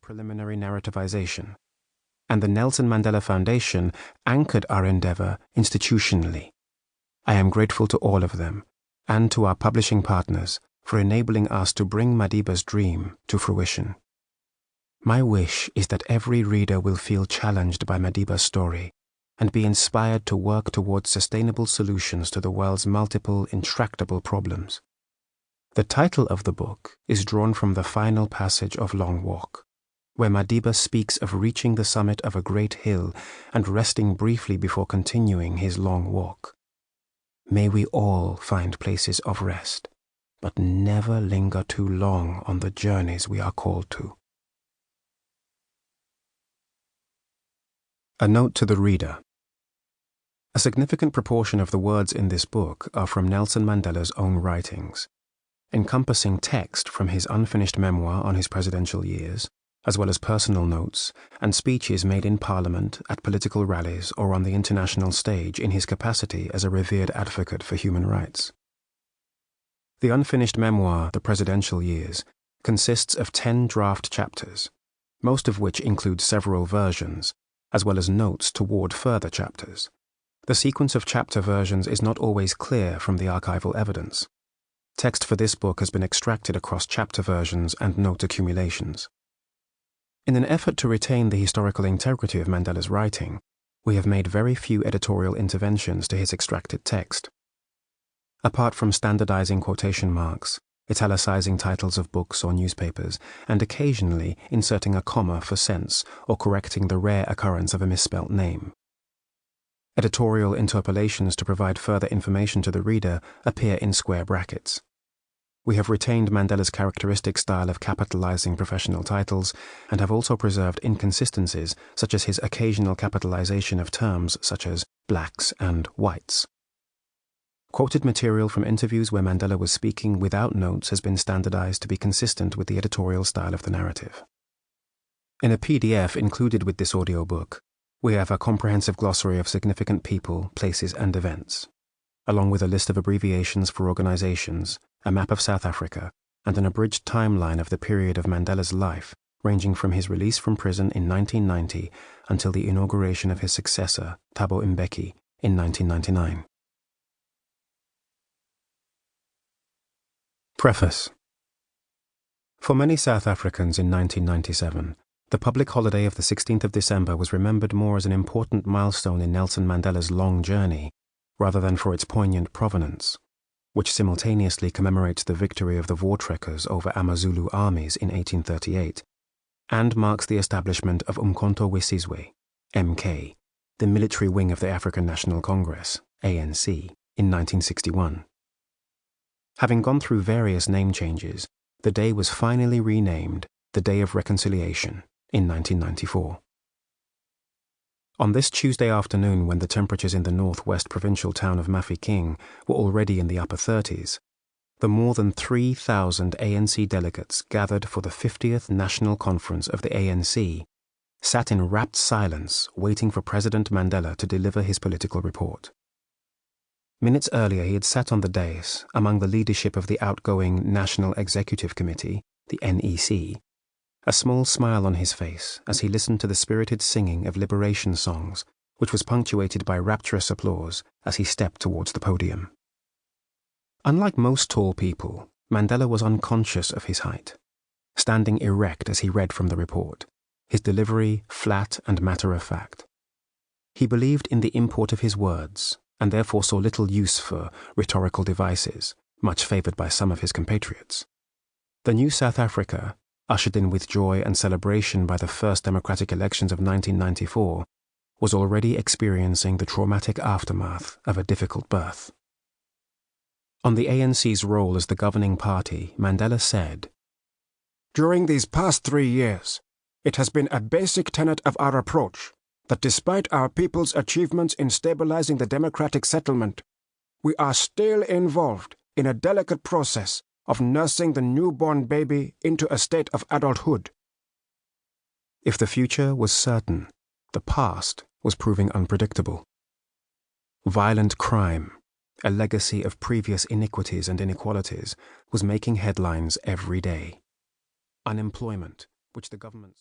preliminary narrativization, and the Nelson Mandela Foundation anchored our endeavor institutionally. I am grateful to all of them, and to our publishing partners for enabling us to bring Madiba's dream to fruition. My wish is that every reader will feel challenged by Madiba's story and be inspired to work towards sustainable solutions to the world's multiple intractable problems. The title of the book is drawn from the final passage of Long Walk, where Madiba speaks of reaching the summit of a great hill and resting briefly before continuing his long walk. May we all find places of rest, but never linger too long on the journeys we are called to. A note to the reader. A significant proportion of the words in this book are from Nelson Mandela's own writings, encompassing text from his unfinished memoir on his presidential years, as well as personal notes and speeches made in Parliament, at political rallies, or on the international stage in his capacity as a revered advocate for human rights. The unfinished memoir, The Presidential Years, consists of 10 draft chapters, most of which include several versions, as well as notes toward further chapters. The sequence of chapter versions is not always clear from the archival evidence. Text for this book has been extracted across chapter versions and note accumulations. In an effort to retain the historical integrity of Mandela's writing, we have made very few editorial interventions to his extracted text. Apart from standardizing quotation marks, italicizing titles of books or newspapers, and occasionally inserting a comma for sense or correcting the rare occurrence of a misspelt name. Editorial interpolations to provide further information to the reader appear in square brackets. We have retained Mandela's characteristic style of capitalizing professional titles and have also preserved inconsistencies such as his occasional capitalization of terms such as blacks and whites. Quoted material from interviews where Mandela was speaking without notes has been standardized to be consistent with the editorial style of the narrative. In a PDF included with this audiobook, we have a comprehensive glossary of significant people, places, and events, along with a list of abbreviations for organizations, a map of South Africa, and an abridged timeline of the period of Mandela's life, ranging from his release from prison in 1990 until the inauguration of his successor, Thabo Mbeki, in 1999. Preface. For many South Africans in 1997, the public holiday of the 16th of December was remembered more as an important milestone in Nelson Mandela's long journey, rather than for its poignant provenance, which simultaneously commemorates the victory of the Voortrekkers over Amazulu armies in 1838, and marks the establishment of Umkhonto we Sizwe, MK, the military wing of the African National Congress, ANC, in 1961. Having gone through various name changes, the day was finally renamed the Day of Reconciliation in 1994. On this Tuesday afternoon, when the temperatures in the northwest provincial town of Mafeking were already in the upper 30s, the more than 3,000 ANC delegates gathered for the 50th National Conference of the ANC sat in rapt silence waiting for President Mandela to deliver his political report. Minutes earlier he had sat on the dais among the leadership of the outgoing National Executive Committee, the NEC, a small smile on his face as he listened to the spirited singing of liberation songs, which was punctuated by rapturous applause as he stepped towards the podium. Unlike most tall people, Mandela was unconscious of his height, standing erect as he read from the report, his delivery flat and matter-of-fact. He believed in the import of his words, and therefore saw little use for rhetorical devices, much favoured by some of his compatriots. The new South Africa, ushered in with joy and celebration by the first democratic elections of 1994, was already experiencing the traumatic aftermath of a difficult birth. On the ANC's role as the governing party, Mandela said, "During these past 3 years, it has been a basic tenet of our approach that despite our people's achievements in stabilizing the democratic settlement, we are still involved in a delicate process of nursing the newborn baby into a state of adulthood." If the future was certain, the past was proving unpredictable. Violent crime, a legacy of previous iniquities and inequalities, was making headlines every day. Unemployment, which the government